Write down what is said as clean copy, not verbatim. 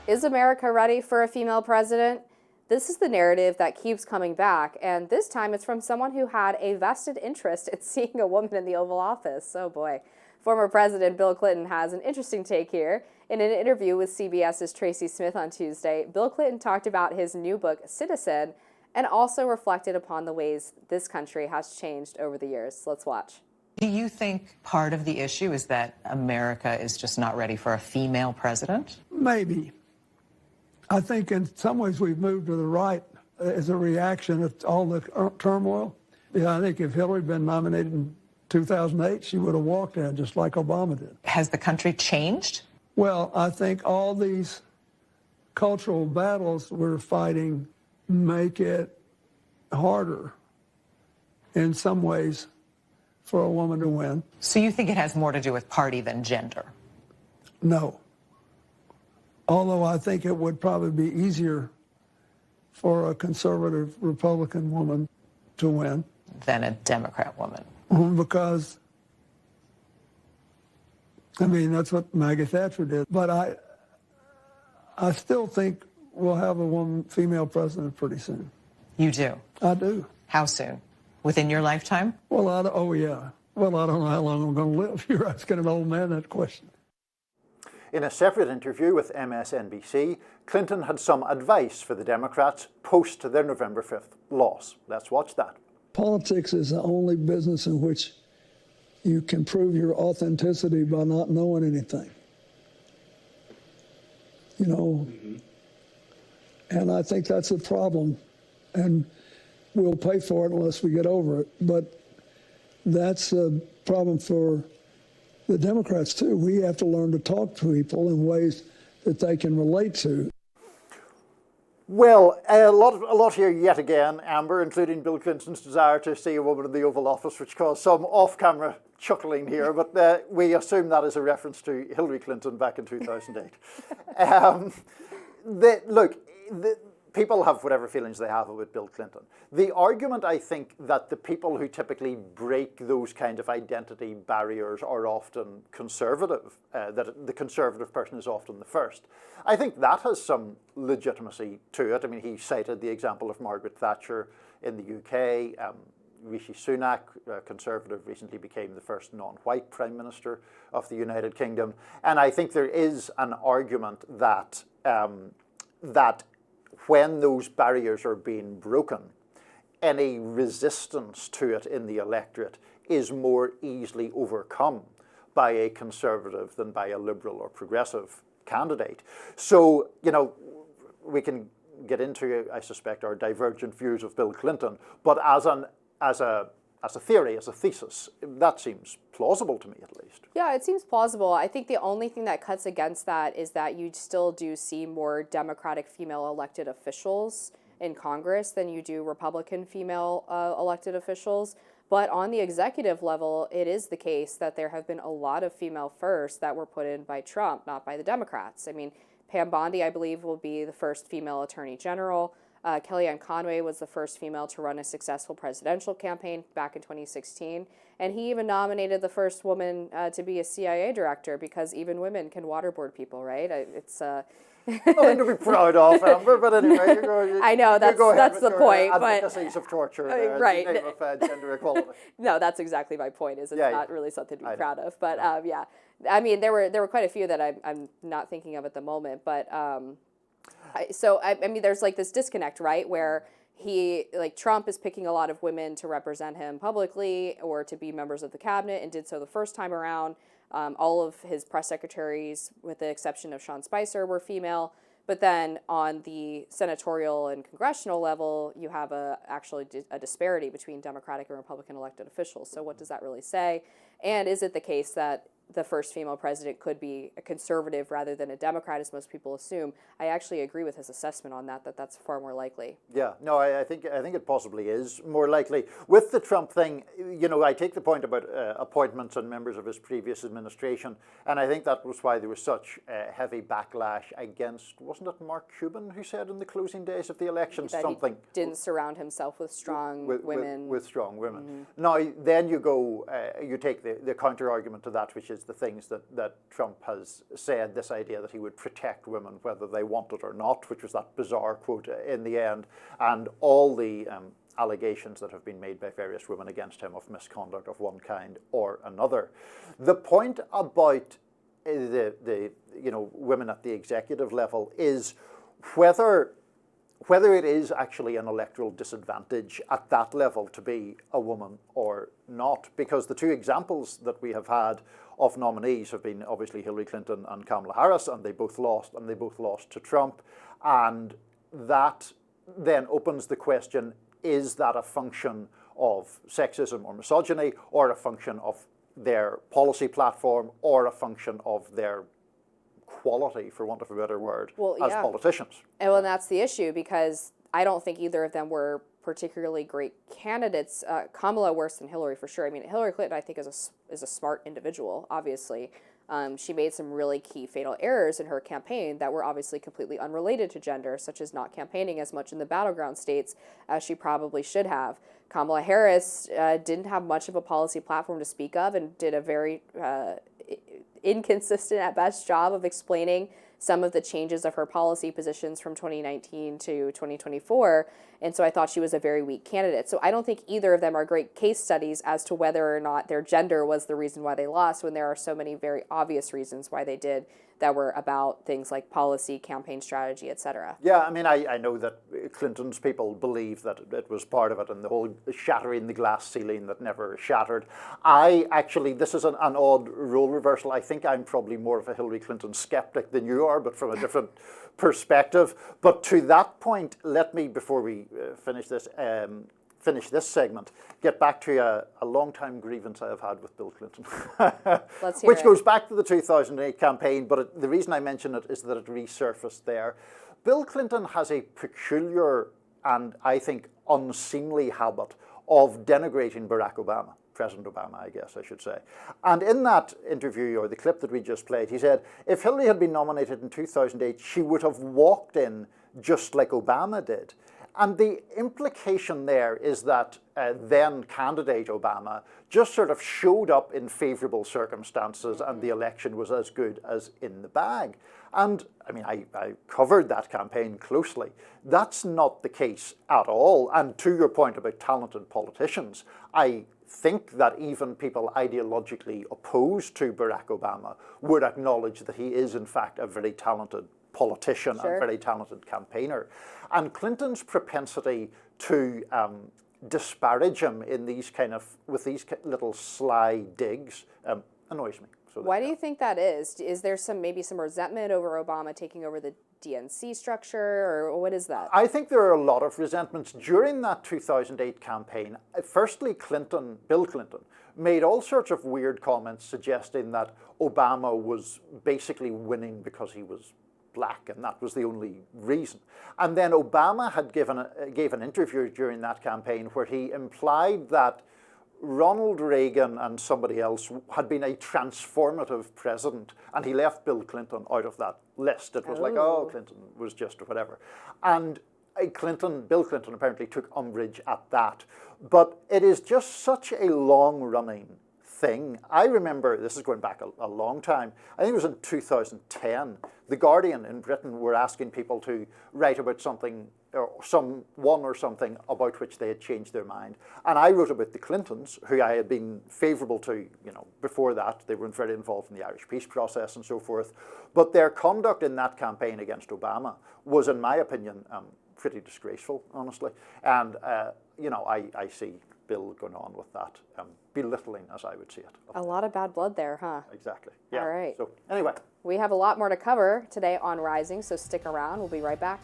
Is America ready for a female president? This is the narrative that keeps coming back, and this time it's from someone who had a vested interest in seeing a woman in the Oval Office. Oh boy. Former President Bill Clinton has an interesting take here. In an interview with CBS's Tracy Smith on Tuesday, Bill Clinton talked about his new book, Citizen, and also reflected upon the ways this country has changed over the years. Let's watch. Do you think part of the issue is that America is just not ready for a female president? Maybe. I think in some ways we've moved to the right as a reaction to all the turmoil. Yeah, I think if Hillary had been nominated in 2008, she would have walked in just like Obama did. Has the country changed? Well, I think all these cultural battles we're fighting make it harder in some ways for a woman to win. So you think it has more to do with party than gender? No. Although I think it would probably be easier for a conservative Republican woman to win. Than a Democrat woman? Because, I mean, that's what Maggie Thatcher did. But I still think we'll have a female president pretty soon. You do? I do. How soon? Within your lifetime? Well, oh, yeah. Well, I don't know how long I'm going to live. You're asking an old man that question. In a separate interview with MSNBC, Clinton had some advice for the Democrats post their November 5th loss. Let's watch that. Politics is the only business in which you can prove your authenticity by not knowing anything. You know, and I think that's a problem, and we'll pay for it unless we get over it. But that's a problem for the Democrats, too. We have to learn to talk to people in ways that they can relate to. Well, a lot here yet again, Amber, including Bill Clinton's desire to see a woman in the Oval Office, which caused some off-camera chuckling here, but we assume that is a reference to Hillary Clinton back in 2008. People have whatever feelings they have with Bill Clinton. The argument, I think, that the people who typically break those kind of identity barriers are often conservative, that the conservative person is often the first. I think that has some legitimacy to it. I mean, he cited the example of Margaret Thatcher in the UK. Rishi Sunak, conservative, recently became the first non-white Prime Minister of the United Kingdom. And I think there is an argument that that when those barriers are being broken, any resistance to it in the electorate is more easily overcome by a conservative than by a liberal or progressive candidate. So, you know, we can get into, I suspect, our divergent views of Bill Clinton, but as a theory, as a thesis, that seems plausible to me at least. Yeah, it seems plausible. I think the only thing that cuts against that is that you still do see more Democratic female elected officials in Congress than you do Republican female elected officials. But on the executive level, it is the case that there have been a lot of female firsts that were put in by Trump, not by the Democrats. I mean, Pam Bondi, I believe, will be the first female attorney general. Kellyanne Conway was the first female to run a successful presidential campaign back in 2016. And he even nominated the first woman to be a CIA director, because even women can waterboard people, right? It's nothing to be proud of, Amber, but anyway, I know, that's the point. Advocacies of torture, right. in the name of gender equality. No, that's exactly my point, is it's not really something to be proud of. But yeah, I mean, there were quite a few that I'm not thinking of at the moment, but I mean, there's like this disconnect, right, where Trump is picking a lot of women to represent him publicly or to be members of the cabinet, and did so the first time around. All of his press secretaries, with the exception of Sean Spicer, were female. But then on the senatorial and congressional level, you have actually a disparity between Democratic and Republican elected officials. So what does that really say? And is it the case that the first female president could be a conservative rather than a Democrat, as most people assume? I actually agree with his assessment on that that's far more likely. Yeah, no, I think it possibly is more likely. With the Trump thing, you know, I take the point about appointments and members of his previous administration, and I think that was why there was such heavy backlash against, wasn't it Mark Cuban who said in the closing days of the election that something? He didn't surround himself with strong women. With strong women. Now, then you go, you take the counter argument to that, which is is the things that Trump has said, this idea that he would protect women whether they want it or not, which was that bizarre quote in the end, and all the allegations that have been made by various women against him of misconduct of one kind or another. The point about the women at the executive level is whether it is actually an electoral disadvantage at that level to be a woman or not, because the two examples that we have had of nominees have been obviously Hillary Clinton and Kamala Harris, and they both lost to Trump, and that then opens the question, is that a function of sexism or misogyny, or a function of their policy platform, or a function of their quality, for want of a better word, as politicians? And that's the issue, because I don't think either of them were particularly great candidates. Kamala worse than Hillary for sure. I mean, Hillary Clinton, I think, is a smart individual, obviously. She made some really key fatal errors in her campaign that were obviously completely unrelated to gender, such as not campaigning as much in the battleground states as she probably should have. Kamala Harris didn't have much of a policy platform to speak of, and did a very inconsistent at best job of explaining some of the changes of her policy positions from 2019 to 2024. And so I thought she was a very weak candidate. So I don't think either of them are great case studies as to whether or not their gender was the reason why they lost, when there are so many very obvious reasons why they did that were about things like policy, campaign strategy, etc. Yeah, I mean, I know that Clinton's people believe that it was part of it, and the whole shattering the glass ceiling that never shattered. This is an odd role reversal. I think I'm probably more of a Hillary Clinton skeptic than you are, but from a different perspective. But to that point, let me, before we finish this segment, get back to a long-time grievance I have had with Bill Clinton, which goes back to the 2008 campaign, but the reason I mention it is that it resurfaced there. Bill Clinton has a peculiar and, I think, unseemly habit of denigrating Barack Obama. President Obama, I guess I should say. And in that interview, or the clip that we just played, he said, if Hillary had been nominated in 2008, she would have walked in just like Obama did. And the implication there is that then candidate Obama just sort of showed up in favorable circumstances, and the election was as good as in the bag. And I mean, I covered that campaign closely. That's not the case at all. And to your point about talented politicians, I think that even people ideologically opposed to Barack Obama would acknowledge that he is in fact a very talented politician and very talented campaigner. And Clinton's propensity to disparage him in with these little sly digs annoys me. So why do you think that is? Is there maybe some resentment over Obama taking over the DNC structure, or what is that? I think there are a lot of resentments during that 2008 campaign. Firstly, Bill Clinton, made all sorts of weird comments suggesting that Obama was basically winning because he was black, and that was the only reason. And then Obama had gave an interview during that campaign where he implied that Ronald Reagan and somebody else had been a transformative president, and he left Bill Clinton out of that list. It was like, oh, Clinton was just whatever. And Bill Clinton apparently took umbrage at that. But it is just such a long-running thing. I remember, this is going back a long time, I think it was in 2010, The Guardian in Britain were asking people to write about something, or someone or something about which they had changed their mind. And I wrote about the Clintons, who I had been favourable to, before that. They weren't very involved in the Irish peace process and so forth. But their conduct in that campaign against Obama was, in my opinion, pretty disgraceful, honestly. And, I see Bill going on with that, belittling, as I would see it. A lot of bad blood there, huh? Exactly. Yeah. All right. So, anyway. We have a lot more to cover today on Rising, so stick around. We'll be right back.